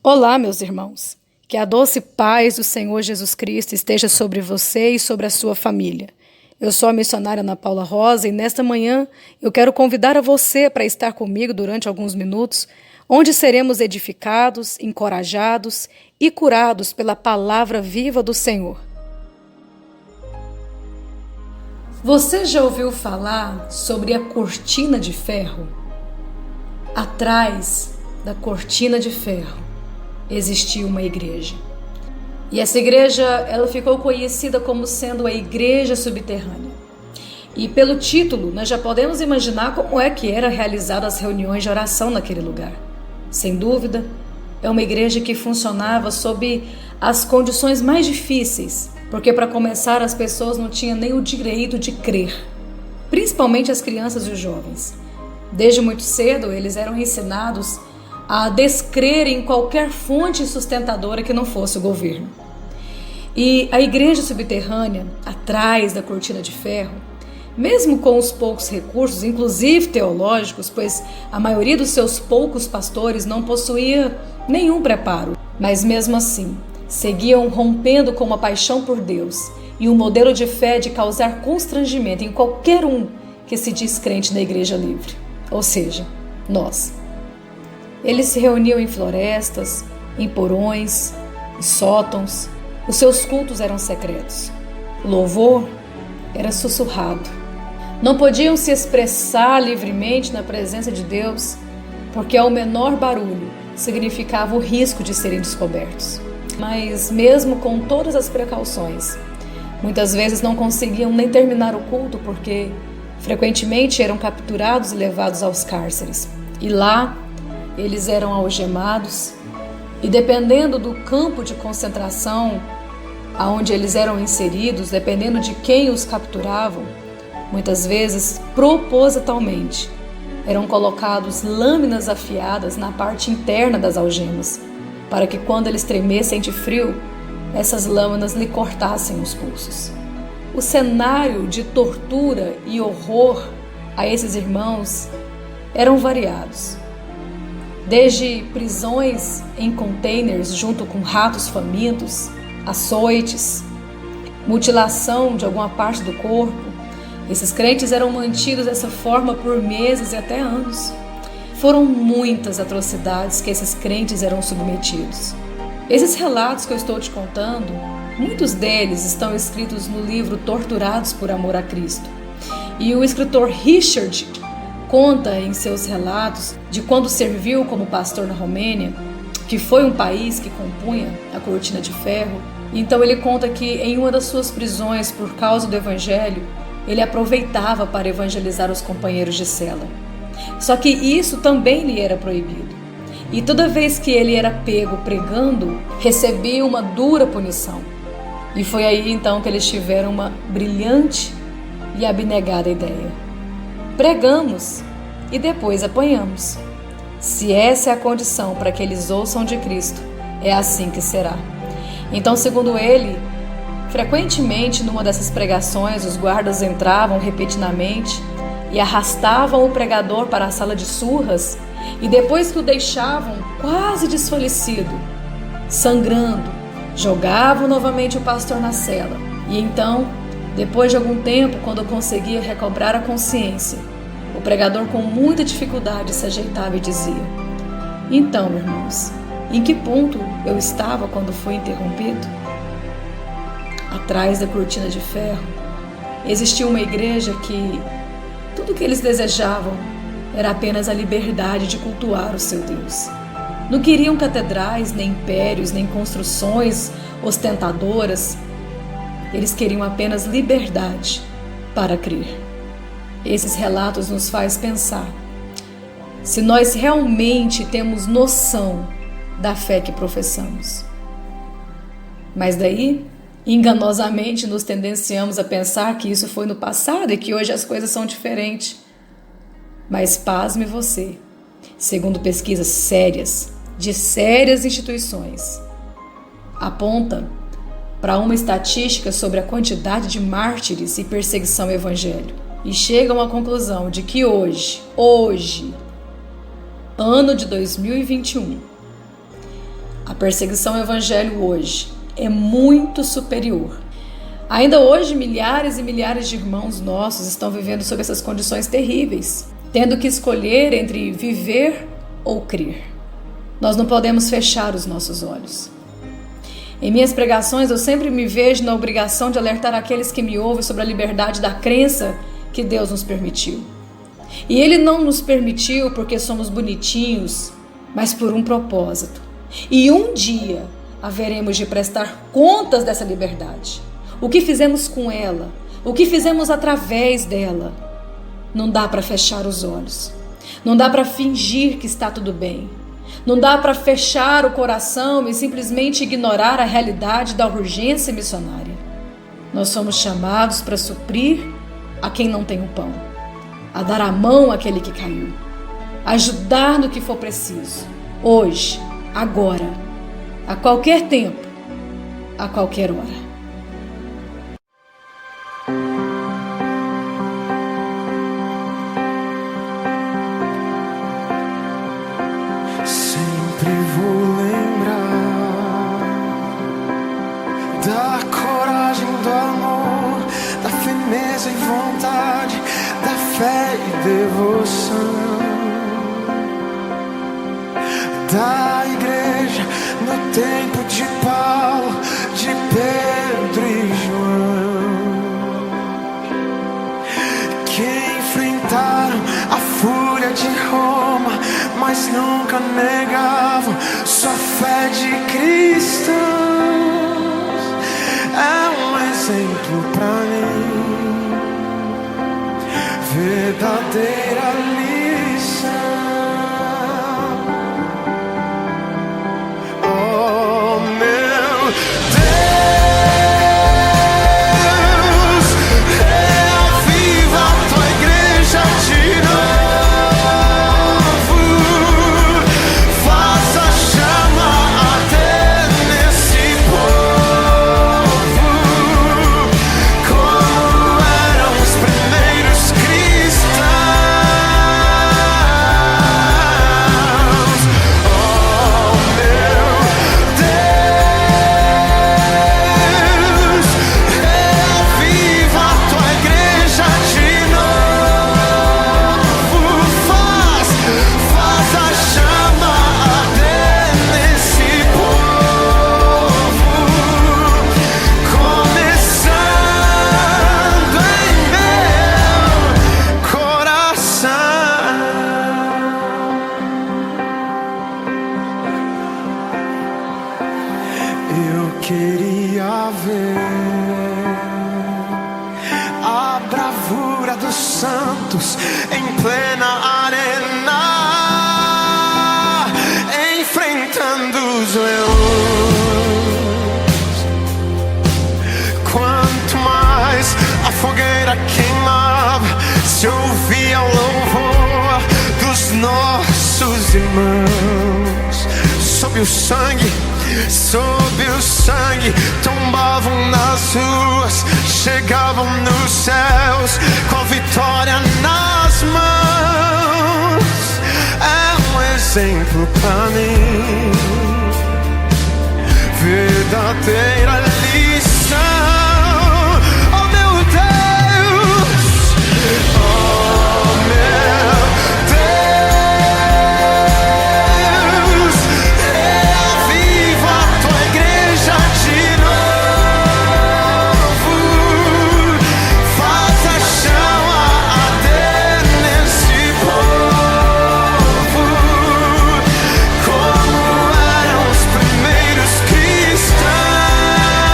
Olá, meus irmãos. Que a doce paz do Senhor Jesus Cristo esteja sobre você e sobre a sua família. Eu sou a missionária Ana Paula Rosa e nesta manhã eu quero convidar a você para estar comigo durante alguns minutos, onde seremos edificados, encorajados e curados pela palavra viva do Senhor. Você já ouviu falar sobre a cortina de ferro? Atrás da cortina de ferro existia uma igreja. E essa igreja, ela ficou conhecida como sendo a Igreja Subterrânea. E pelo título, nós já podemos imaginar como é que eram realizadas as reuniões de oração naquele lugar. Sem dúvida, é uma igreja que funcionava sob as condições mais difíceis, porque para começar as pessoas não tinham nem o direito de crer, principalmente as crianças e os jovens. Desde muito cedo, eles eram ensinados a descrer em qualquer fonte sustentadora que não fosse o governo. E a igreja subterrânea, atrás da cortina de ferro, mesmo com os poucos recursos, inclusive teológicos, pois a maioria dos seus poucos pastores não possuía nenhum preparo, mas mesmo assim, seguiam rompendo com uma paixão por Deus e um modelo de fé de causar constrangimento em qualquer um que se diz crente da Igreja Livre, ou seja, nós. Eles se reuniam em florestas, em porões, em sótãos. Os seus cultos eram secretos. O louvor era sussurrado. Não podiam se expressar livremente na presença de Deus, porque ao menor barulho significava o risco de serem descobertos. Mas mesmo com todas as precauções, muitas vezes não conseguiam nem terminar o culto porque frequentemente eram capturados e levados aos cárceres. E lá eles eram algemados e, dependendo do campo de concentração aonde eles eram inseridos, dependendo de quem os capturavam, muitas vezes, propositalmente, eram colocados lâminas afiadas na parte interna das algemas, para que quando eles tremessem de frio, essas lâminas lhe cortassem os pulsos. O cenário de tortura e horror a esses irmãos eram variados. Desde prisões em containers junto com ratos famintos, açoites, mutilação de alguma parte do corpo. Esses crentes eram mantidos dessa forma por meses e até anos. Foram muitas atrocidades que esses crentes eram submetidos. Esses relatos que eu estou te contando, muitos deles estão escritos no livro Torturados por Amor a Cristo. E o escritor Richard conta em seus relatos de quando serviu como pastor na Romênia, que foi um país que compunha a cortina de ferro. Então ele conta que em uma das suas prisões, por causa do evangelho, ele aproveitava para evangelizar os companheiros de cela. Só que isso também lhe era proibido. E toda vez que ele era pego pregando, recebia uma dura punição. E foi aí então que eles tiveram uma brilhante e abnegada ideia. Pregamos e depois apanhamos. Se essa é a condição para que eles ouçam de Cristo, é assim que será. Então, segundo ele, frequentemente numa dessas pregações, os guardas entravam repetidamente e arrastavam o pregador para a sala de surras, e depois que o deixavam quase desfalecido, sangrando, jogavam novamente o pastor na cela. E então, depois de algum tempo, quando conseguia recobrar a consciência, o pregador com muita dificuldade se ajeitava e dizia: então, irmãos, em que ponto eu estava quando fui interrompido? Atrás da cortina de ferro existia uma igreja que tudo o que eles desejavam era apenas a liberdade de cultuar o seu Deus. Não queriam catedrais, nem impérios, nem construções ostentadoras. Eles queriam apenas liberdade para crer. Esses relatos nos fazem pensar se nós realmente temos noção da fé que professamos. Mas daí, enganosamente, nos tendenciamos a pensar que isso foi no passado e que hoje as coisas são diferentes. Mas pasme você, segundo pesquisas sérias, de sérias instituições, aponta para uma estatística sobre a quantidade de mártires e perseguição ao evangelho. e chegam à conclusão de que hoje, ano de 2021, a perseguição ao evangelho hoje é muito superior. Ainda hoje, milhares e milhares de irmãos nossos estão vivendo sob essas condições terríveis, tendo que escolher entre viver ou crer. Nós não podemos fechar os nossos olhos. Em minhas pregações, eu sempre me vejo na obrigação de alertar aqueles que me ouvem sobre a liberdade da crença que Deus nos permitiu. E Ele não nos permitiu porque somos bonitinhos, mas por um propósito. E um dia haveremos de prestar contas dessa liberdade. O que fizemos com ela, o que fizemos através dela. Não dá para fechar os olhos. Não dá para fingir que está tudo bem. Não dá para fechar o coração e simplesmente ignorar a realidade da urgência missionária. Nós somos chamados para suprir a quem não tem o pão, a dar a mão àquele que caiu, a ajudar no que for preciso, hoje, agora, a qualquer tempo, a qualquer hora. Sempre vou lembrar da coragem, do amor, da firmeza e vontade, da fé e devoção da igreja no tempo de Paulo, de Pedro e João, que enfrentaram a fúria de Roma, mas nunca negavam sua fé de cristãos. É um exemplo pra mim, verdadeira lição. Oh meu Deus, reaviva a tua igreja de novo. Faça a chama arder nesse povo, como eram os primeiros cristãos. Oh meu Deus, reaviva a tua igreja de novo. Faz a chama arder nesse povo, começando em meu coração. Eu queria ver a bravura dos santos em plena arena, enfrentando os leões. Quanto mais a fogueira queimava, se ouvia o louvor dos nossos irmãos. Sob o sangue, tombavam nas ruas, chegavam nos céus com a vitória nas mãos. É um exemplo pra mim, verdadeira lição. Oh meu Deus, oh meu Deus, reaviva a tua igreja de novo. Faz a chama arder nesse povo, como eram os primeiros cristãos.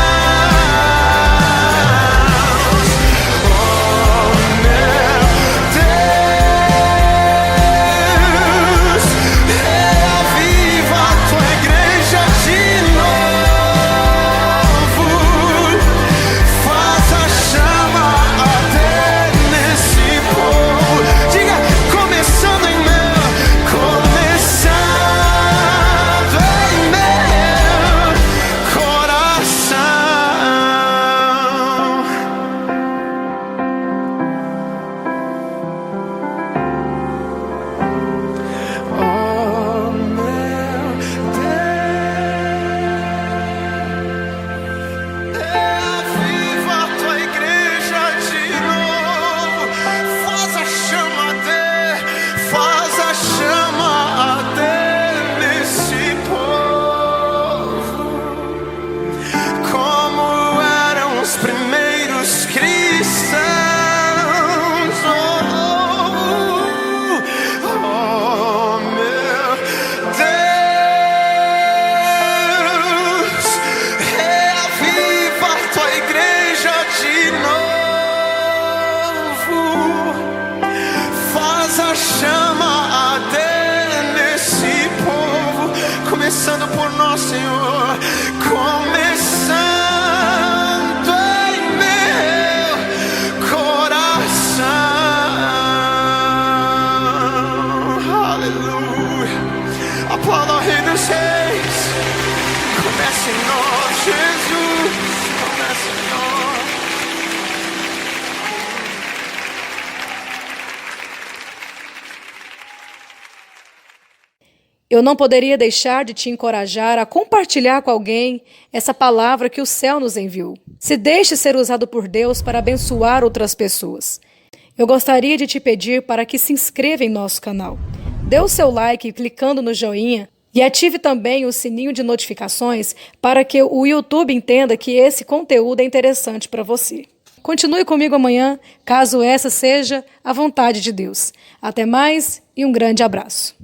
a chama arder nesse povo, começando por nós, Senhor, começando em meu coração. Aleluia. Aplauda o Rei dos Reis. Comece em nós, Jesus. Comece em nós. Eu não poderia deixar de te encorajar a compartilhar com alguém essa palavra que o céu nos enviou. Se deixe ser usado por Deus para abençoar outras pessoas. Eu gostaria de te pedir para que se inscreva em nosso canal. Dê o seu like clicando no joinha e ative também o sininho de notificações para que o YouTube entenda que esse conteúdo é interessante para você. Continue comigo amanhã, caso essa seja a vontade de Deus. Até mais e um grande abraço.